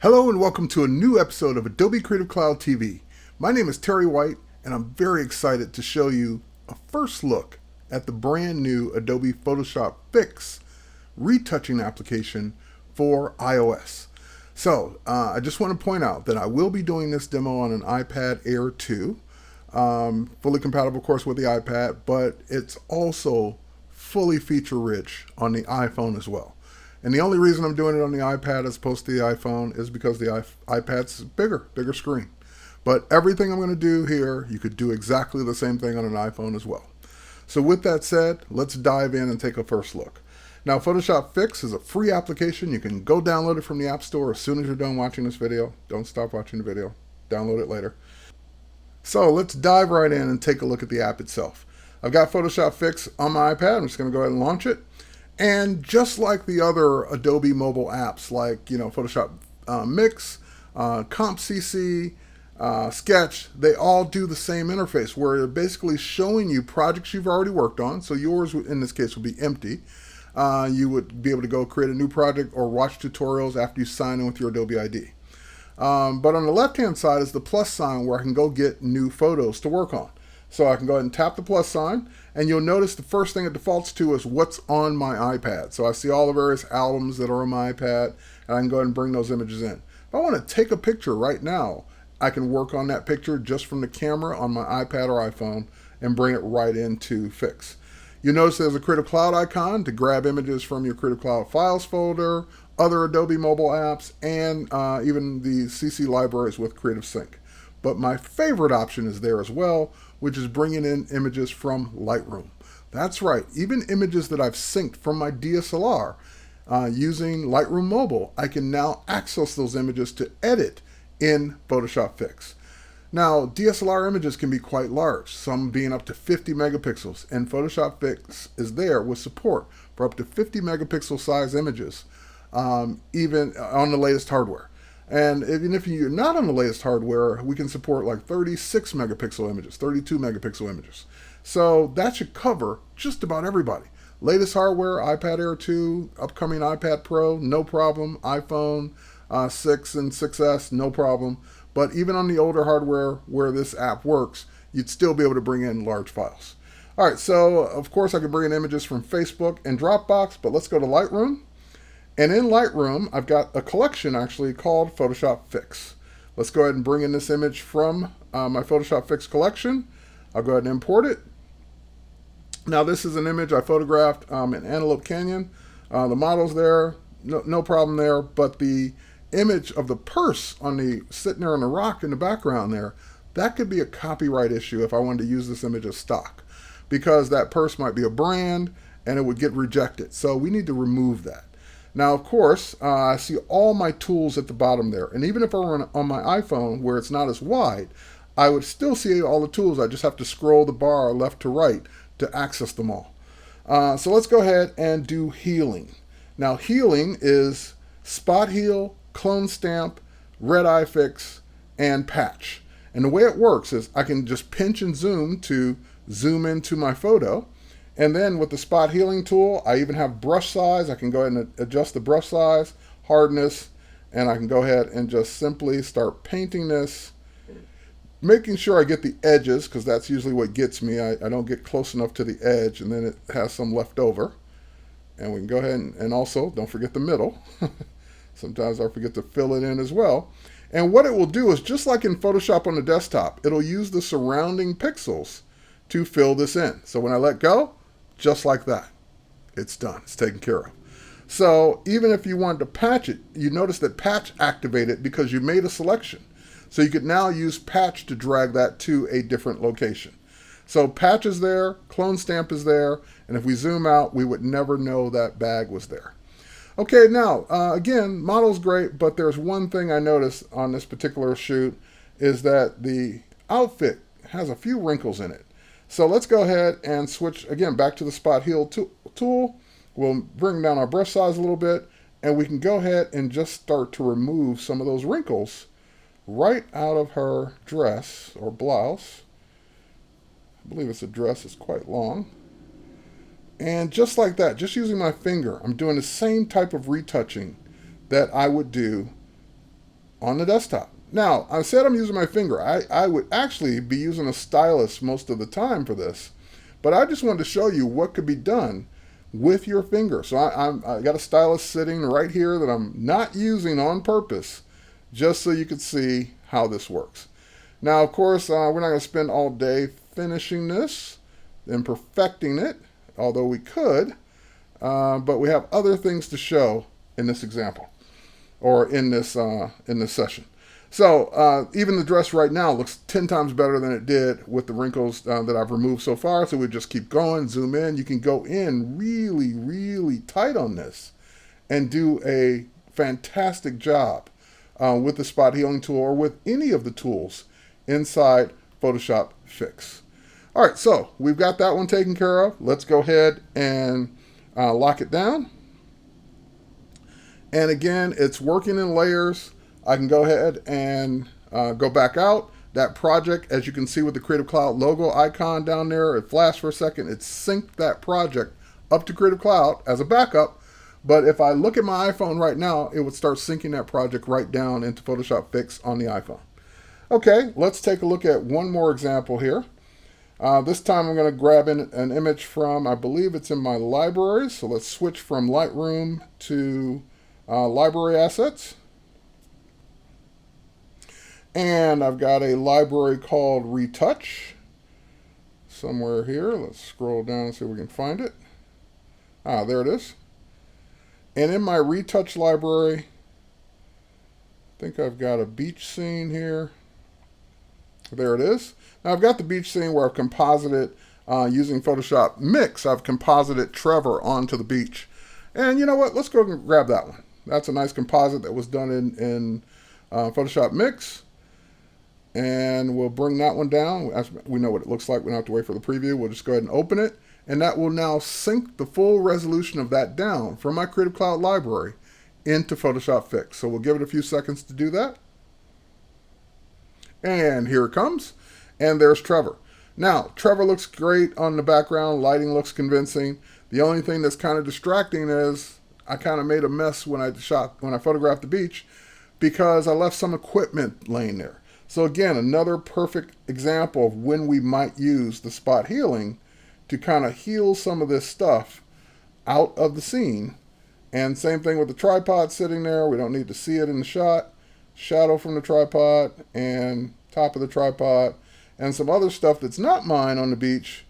Hello and welcome to a new episode of Adobe Creative Cloud TV. My name is Terry White and I'm very excited to show you a first look at the brand new Adobe Photoshop Fix retouching application for iOS. So I just want to point out that I will be doing this demo on an iPad Air 2, fully compatible of course with the iPad, but it's also fully feature rich on the iPhone as well. And the only reason I'm doing it on the iPad as opposed to the iPhone is because the iPad's bigger screen. But everything I'm going to do here, you could do exactly the same thing on an iPhone as well. So with that said, let's dive in and take a first look. Now, Photoshop Fix is a free application. You can go download it from the App Store as soon as you're done watching this video. Don't stop watching the video. Download it later. So let's dive right in and take a look at the app itself. I've got Photoshop Fix on my iPad. I'm just going to go ahead and launch it. And just like the other Adobe mobile apps, like Photoshop Mix, Comp CC, Sketch, they all do the same interface where they're basically showing you projects you've already worked on. So yours, in this case, will be empty. You would be able to go create a new project or watch tutorials after you sign in with your Adobe ID. But on the left-hand side is the plus sign where I can go get new photos to work on. So I can go ahead and tap the plus sign, and you'll notice the first thing it defaults to is what's on my iPad. So I see all the various albums that are on my iPad, and I can go ahead and bring those images in. If I want to take a picture right now, I can work on that picture just from the camera on my iPad or iPhone and bring it right into Fix. You notice there's a Creative Cloud icon to grab images from your Creative Cloud Files folder, other Adobe mobile apps, and even the CC libraries with Creative Sync. But my favorite option is there as well, which is bringing in images from Lightroom. That's right, even images that I've synced from my DSLR using Lightroom Mobile, I can now access those images to edit in Photoshop Fix. Now, DSLR images can be quite large, some being up to 50 megapixels, and Photoshop Fix is there with support for up to 50 megapixel size images, even on the latest hardware. And even if you're not on the latest hardware, we can support like 36 megapixel images, 32 megapixel images. So that should cover just about everybody. Latest hardware, iPad Air 2, upcoming iPad Pro, no problem. iPhone 6 and 6S, no problem. But even on the older hardware where this app works, you'd still be able to bring in large files. All right, so of course I can bring in images from Facebook and Dropbox, but let's go to Lightroom. And in Lightroom, I've got a collection actually called Photoshop Fix. Let's go ahead and bring in this image from my Photoshop Fix collection. I'll go ahead and import it. Now this is an image I photographed in Antelope Canyon. The model's there, no problem there, but the image of the purse sitting there on the rock in the background there, that could be a copyright issue if I wanted to use this image as stock, because that purse might be a brand and it would get rejected. So we need to remove that. Now, of course, I see all my tools at the bottom there. And even if I were on my iPhone where it's not as wide, I would still see all the tools. I just have to scroll the bar left to right to access them all. So let's go ahead and do healing. Now, healing is spot heal, clone stamp, red eye fix, and patch. And the way it works is I can just pinch and zoom to zoom into my photo. And then with the spot healing tool, I even have brush size. I can go ahead and adjust the brush size, hardness, and I can go ahead and just simply start painting this, making sure I get the edges, because that's usually what gets me. I don't get close enough to the edge, and then it has some left over. And we can go ahead and also, don't forget the middle. Sometimes I forget to fill it in as well. And what it will do is, just like in Photoshop on the desktop, it'll use the surrounding pixels to fill this in. So when I let go, just like that, it's done, it's taken care of. So even if you wanted to patch it, you notice that patch activated because you made a selection. So you could now use patch to drag that to a different location. So patch is there, clone stamp is there, and if we zoom out, we would never know that bag was there. Okay, now, again, model's great, but there's one thing I noticed on this particular shoot is that the outfit has a few wrinkles in it. So let's go ahead and switch, again, back to the spot heal tool. We'll bring down our brush size a little bit, and we can go ahead and just start to remove some of those wrinkles right out of her dress or blouse. I believe it's a dress, it's quite long. And just like that, just using my finger, I'm doing the same type of retouching that I would do on the desktop. Now, I said I'm using my finger. I would actually be using a stylus most of the time for this, but I just wanted to show you what could be done with your finger. So I got a stylus sitting right here that I'm not using on purpose, just so you could see how this works. Now, of course, we're not going to spend all day finishing this and perfecting it, although we could, but we have other things to show in this example, or in this session. So even the dress right now looks 10 times better than it did with the wrinkles that I've removed so far. So we just keep going, zoom in. You can go in really, really tight on this and do a fantastic job with the spot healing tool or with any of the tools inside Photoshop Fix. All right, so we've got that one taken care of. Let's go ahead and lock it down. And again, it's working in layers. I can go ahead and go back out. That project, as you can see with the Creative Cloud logo icon down there, it flashed for a second. It synced that project up to Creative Cloud as a backup. But if I look at my iPhone right now, it would start syncing that project right down into Photoshop Fix on the iPhone. Okay, let's take a look at one more example here. This time I'm going to grab an image from, I believe it's in my library. So let's switch from Lightroom to library assets. And I've got a library called Retouch somewhere here. Let's scroll down and see if we can find it. Ah, there it is. And in my Retouch library, I think I've got a beach scene here. There it is. Now I've got the beach scene where I've composited using Photoshop Mix. I've composited Trevor onto the beach. And you know what? Let's go and grab that one. That's a nice composite that was done in Photoshop Mix. And we'll bring that one down. As we know what it looks like. We don't have to wait for the preview. We'll just go ahead and open it. And that will now sync the full resolution of that down from my Creative Cloud library into Photoshop Fix. So we'll give it a few seconds to do that. And here it comes. And there's Trevor. Now, Trevor looks great on the background. Lighting looks convincing. The only thing that's kind of distracting is I kind of made a mess when I photographed the beach because I left some equipment laying there. So again, another perfect example of when we might use the spot healing to kind of heal some of this stuff out of the scene. And same thing with the tripod sitting there. We don't need to see it in the shot. Shadow from the tripod and top of the tripod and some other stuff that's not mine on the beach.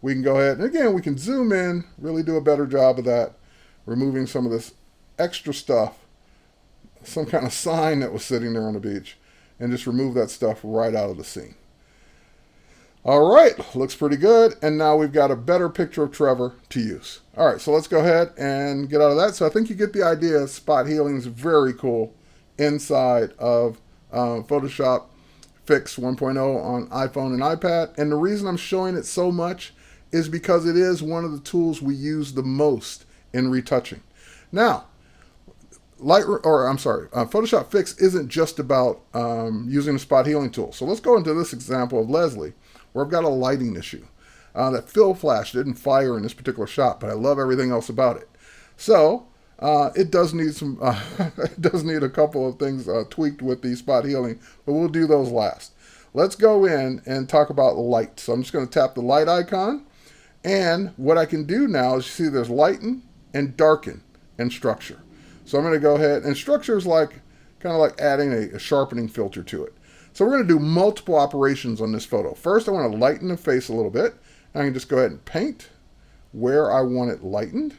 We can go ahead and again, we can zoom in, really do a better job of that, removing some of this extra stuff, some kind of sign that was sitting there on the beach, and just remove that stuff right out of the scene. All right, looks pretty good. And now we've got a better picture of Trevor to use. All right, so let's go ahead and get out of that. So I think you get the idea. Spot healing is very cool inside of Photoshop Fix 1.0 on iPhone and iPad. And the reason I'm showing it so much is because it is one of the tools we use the most in retouching. Now, Photoshop Fix isn't just about using the spot healing tool. So let's go into this example of Leslie, where I've got a lighting issue. That fill flash didn't fire in this particular shot, but I love everything else about it. So it does need some, it does need a couple of things tweaked with the spot healing, but we'll do those last. Let's go in and talk about light. So I'm just going to tap the light icon, and what I can do now is you see there's lighten and darken and structure. So I'm going to go ahead, and structure is like kind of like adding a sharpening filter to it. So we're going to do multiple operations on this photo. First, I want to lighten the face a little bit. I can just go ahead and paint where I want it lightened.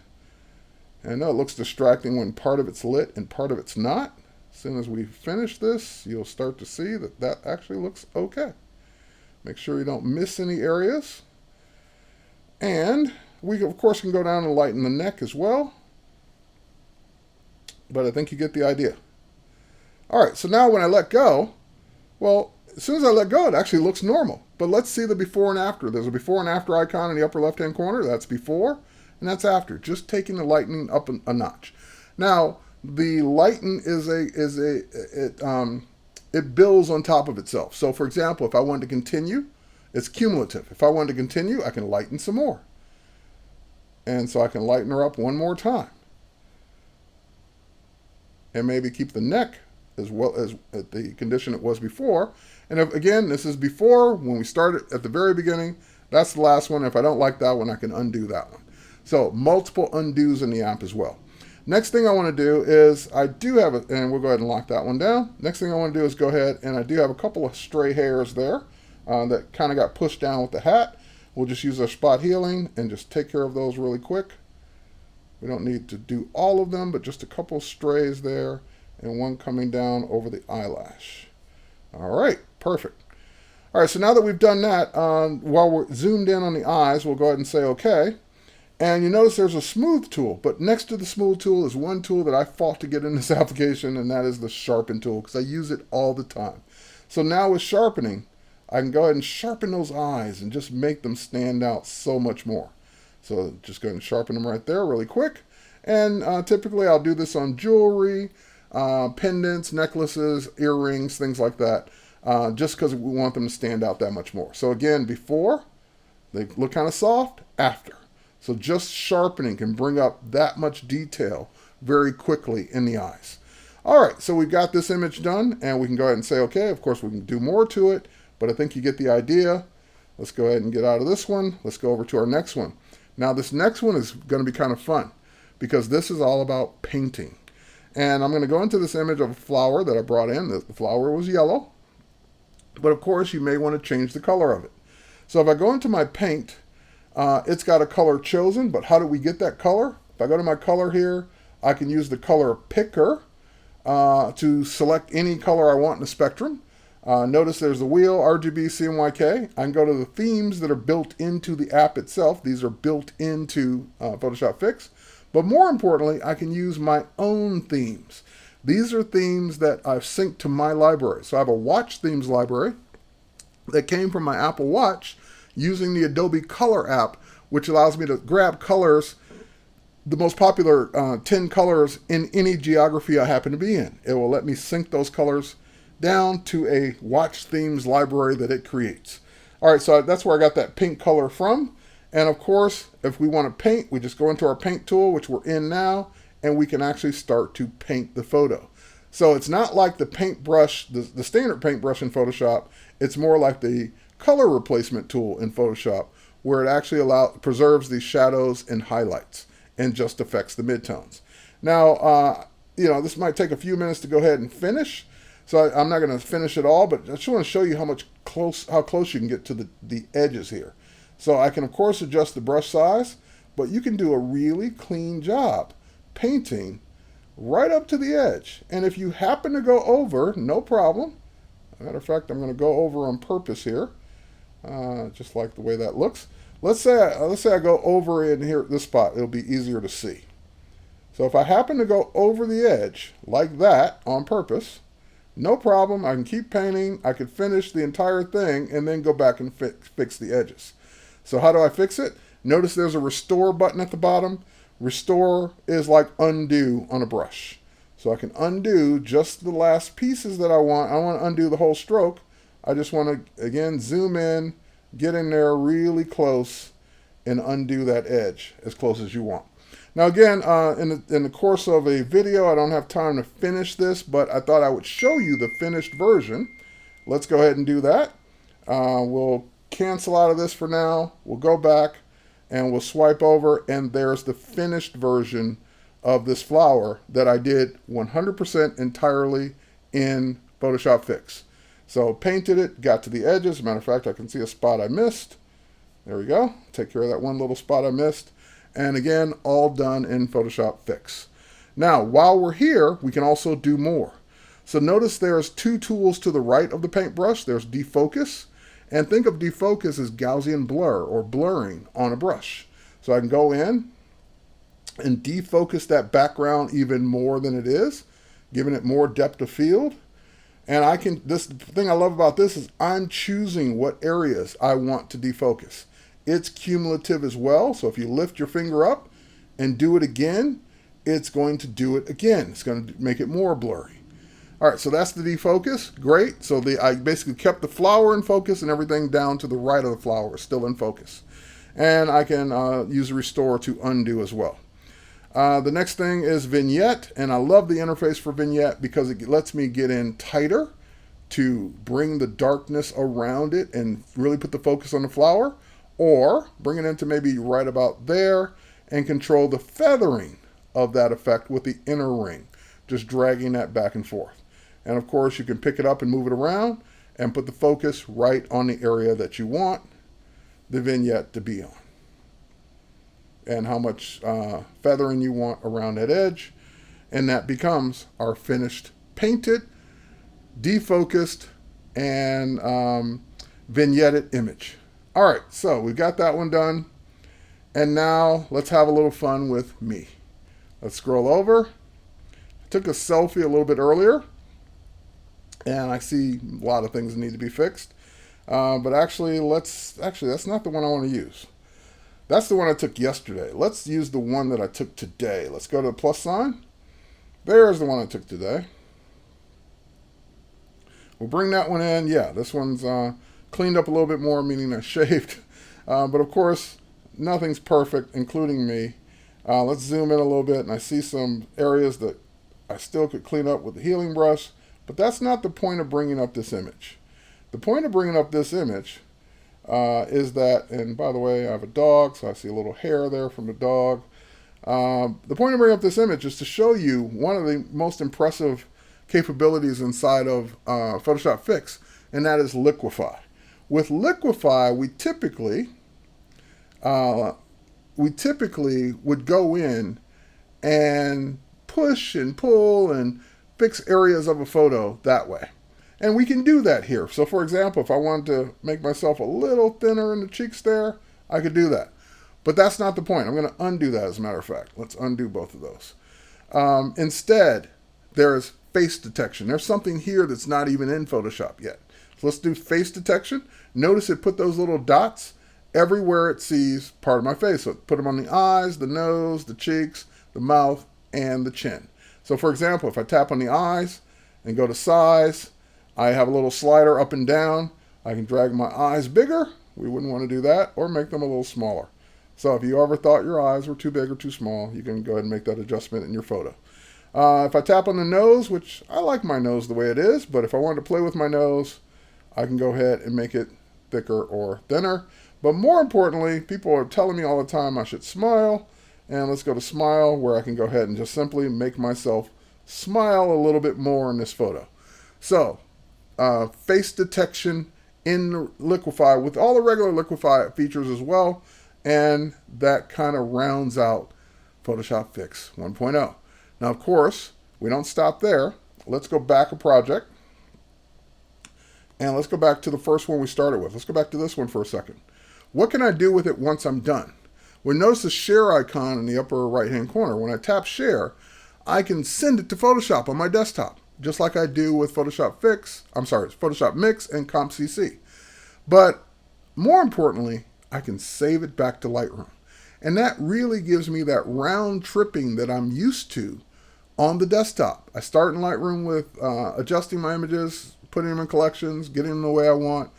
And I know it looks distracting when part of it's lit and part of it's not. As soon as we finish this, you'll start to see that that actually looks okay. Make sure you don't miss any areas. And we, of course, can go down and lighten the neck as well. But I think you get the idea. All right, so now when I let go, well, as soon as I let go, it actually looks normal. But let's see the before and after. There's a before and after icon in the upper left-hand corner. That's before, and that's after. Just taking the lightening up a notch. Now, the lighten it builds on top of itself. So, for example, if I wanted to continue, it's cumulative. If I wanted to continue, I can lighten some more. And so I can lighten her up one more time. And maybe keep the neck as well as at the condition it was before. And if, again, this is before, when we started at the very beginning, that's the last one. If I don't like that one, I can undo that one. So multiple undos in the app as well. Next thing I want to do is, I do have it, and we'll go ahead and lock that one down. Next thing I want to do is go ahead, and I do have a couple of stray hairs there that kind of got pushed down with the hat. We'll just use our spot healing and just take care of those really quick. We don't need to do all of them, but just a couple of strays there, and one coming down over the eyelash. All right, perfect. All right, so now that we've done that, while we're zoomed in on the eyes, we'll go ahead and say OK. And you notice there's a smooth tool, but next to the smooth tool is one tool that I fought to get in this application, and that is the Sharpen tool, because I use it all the time. So now with sharpening, I can go ahead and sharpen those eyes and just make them stand out so much more. So just go ahead and sharpen them right there really quick. And typically I'll do this on jewelry, pendants, necklaces, earrings, things like that, just because we want them to stand out that much more. So again, before, they look kind of soft, after. So just sharpening can bring up that much detail very quickly in the eyes. All right, so we've got this image done, and we can go ahead and say, okay, of course we can do more to it, but I think you get the idea. Let's go ahead and get out of this one. Let's go over to our next one. Now this next one is going to be kind of fun, because this is all about painting. And I'm going to go into this image of a flower that I brought in. The flower was yellow, but of course you may want to change the color of it. So if I go into my paint, it's got a color chosen, but how do we get that color? If I go to my color here, I can use the color picker to select any color I want in the spectrum. Notice there's the wheel, RGB, CMYK. I can go to the themes that are built into the app itself. These are built into Photoshop Fix. But more importantly, I can use my own themes. These are themes that I've synced to my library. So I have a watch themes library that came from my Apple Watch, using the Adobe Color app, which allows me to grab colors, the most popular 10 colors in any geography I happen to be in. It will let me sync those colors down to a watch themes library that it creates. All right, so that's where I got that pink color from. And of course, if we want to paint, we just go into our paint tool, which we're in now, and we can actually start to paint the photo. So it's not like the paintbrush, the standard paintbrush in Photoshop. It's more like the color replacement tool in Photoshop, where it actually preserves these shadows and highlights and just affects the midtones. Now, this might take a few minutes to go ahead and finish, so I'm not going to finish it all, but I just want to show you how close you can get to the edges here. So I can of course adjust the brush size, but you can do a really clean job painting right up to the edge. And if you happen to go over, no problem. As a matter of fact, I'm going to go over on purpose here. Just like the way that looks. Let's say I go over in here at this spot. It'll be easier to see. So if I happen to go over the edge like that on purpose, no problem. I can keep painting. I could finish the entire thing and then go back and fix the edges. So how do I fix it? Notice there's a restore button at the bottom. Restore is like undo on a brush. So I can undo just the last pieces that I want. I don't want to undo the whole stroke. I just want to, again, zoom in, get in there really close, and undo that edge as close as you want. Now again, in the course of a video, I don't have time to finish this, but I thought I would show you the finished version. Let's go ahead and do that. We'll cancel out of this for now. We'll go back, and we'll swipe over, and there's the finished version of this flower that I did 100% entirely in Photoshop Fix. So painted it, got to the edges. As a matter of fact, I can see a spot I missed. There we go. Take care of that one little spot I missed. And again, all done in Photoshop Fix. Now, while we're here, we can also do more. So notice there's two tools to the right of the paintbrush. There's defocus. And think of defocus as Gaussian blur or blurring on a brush. So I can go in and defocus that background even more than it is, giving it more depth of field. And the thing I love about this is I'm choosing what areas I want to defocus. It's cumulative as well. So if you lift your finger up and do it again, it's going to do it again. It's going to make it more blurry. All right, so that's the defocus. Great. So I basically kept the flower in focus, and everything down to the right of the flower is still in focus. And I can use restore to undo as well. The next thing is Vignette, and I love the interface for Vignette because it lets me get in tighter to bring the darkness around it and really put the focus on the flower, or bring it into maybe right about there and control the feathering of that effect with the inner ring, just dragging that back and forth. And of course, you can pick it up and move it around and put the focus right on the area that you want the vignette to be on, and how much feathering you want around that edge. And that becomes our finished painted, defocused, and vignetted image. All right, so we've got that one done. And now let's have a little fun with me. Let's scroll over. I took a selfie a little bit earlier, and I see a lot of things that need to be fixed. But actually, that's not the one I want to use. That's the one I took yesterday. Let's use the one that I took today. Let's go to the plus sign. There's the one I took today. We'll bring that one in. Yeah, this one's cleaned up a little bit more, meaning I shaved. But of course, nothing's perfect, including me. Let's zoom in a little bit, and I see some areas that I still could clean up with the healing brush. But that's not the point of bringing up this image. The point of bringing up this image is that, and by the way, I have a dog, so I see a little hair there from the dog. The point of bringing up this image is to show you one of the most impressive capabilities inside of Photoshop Fix, and that is Liquefy. With Liquefy, we typically would go in and push and pull and fix areas of a photo that way. And we can do that here. So for example, if I wanted to make myself a little thinner in the cheeks there, I could do that. But that's not the point. I'm going to undo that, as a matter of fact. Let's undo both of those. Instead, there's face detection. There's something here that's not even in Photoshop yet. So let's do face detection. Notice it put those little dots everywhere it sees part of my face. So it put them on the eyes, the nose, the cheeks, the mouth, and the chin. So for example, if I tap on the eyes and go to size, I have a little slider up and down. I can drag my eyes bigger. We wouldn't want to do that, or make them a little smaller. So if you ever thought your eyes were too big or too small, you can go ahead and make that adjustment in your photo. If I tap on the nose, which I like my nose the way it is, but if I wanted to play with my nose, I can go ahead and make it thicker or thinner. But more importantly, people are telling me all the time I should smile. And let's go to smile, where I can go ahead and just simply make myself smile a little bit more in this photo. So, face detection in Liquefy with all the regular Liquefy features as well. And that kind of rounds out Photoshop Fix 1.0. Now, of course, we don't stop there. Let's go back a project. And let's go back to the first one we started with. Let's go back to this one for a second. What can I do with it once I'm done? Well, notice the share icon in the upper right-hand corner. When I tap share, I can send it to Photoshop on my desktop, just like I do with Photoshop Mix and Comp CC. But more importantly, I can save it back to Lightroom. And that really gives me that round tripping that I'm used to on the desktop. I start in Lightroom with adjusting my images, putting them in collections, getting them the way I want.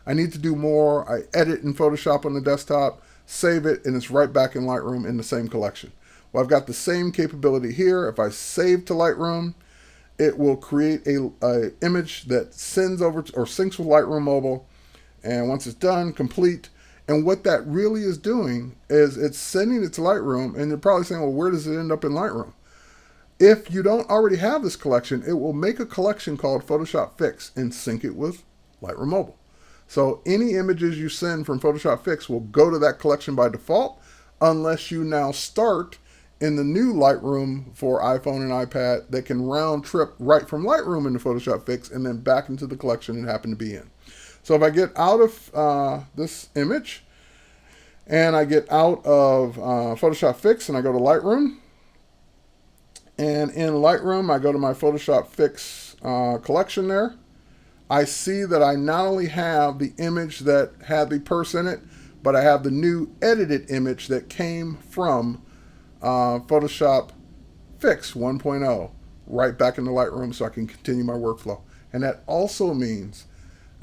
I need to do more. I edit in Photoshop on the desktop, save it, and it's right back in Lightroom in the same collection. Well, I've got the same capability here. If I save to Lightroom, it will create a image that sends over or syncs with Lightroom Mobile. And once it's done, complete. And what that really is doing is it's sending it to Lightroom, and you're probably saying, well, where does it end up in Lightroom? If you don't already have this collection, it will make a collection called Photoshop Fix and sync it with Lightroom Mobile. So any images you send from Photoshop Fix will go to that collection by default, unless you now start in the new Lightroom for iPhone and iPad that can round trip right from Lightroom into Photoshop Fix and then back into the collection it happened to be in. So if I get out of this image and I get out of Photoshop Fix and I go to Lightroom, and in Lightroom I go to my Photoshop Fix collection there, I see that I not only have the image that had the purse in it, but I have the new edited image that came from Photoshop Fix 1.0 right back into Lightroom, so I can continue my workflow. And that also means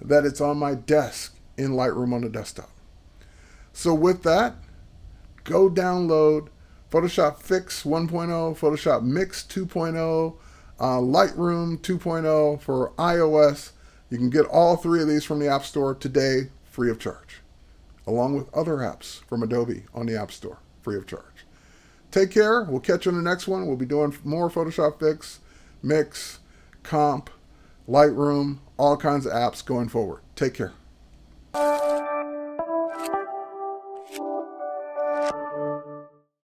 that it's on my desk in Lightroom on the desktop. So with that, go download Photoshop Fix 1.0, Photoshop Mix 2.0, Lightroom 2.0 for iOS. You can get all three of these from the App Store today, free of charge, along with other apps from Adobe on the App Store, free of charge. Take care. We'll catch you on the next one. We'll be doing more Photoshop Fix, Mix, Comp, Lightroom, all kinds of apps going forward. Take care.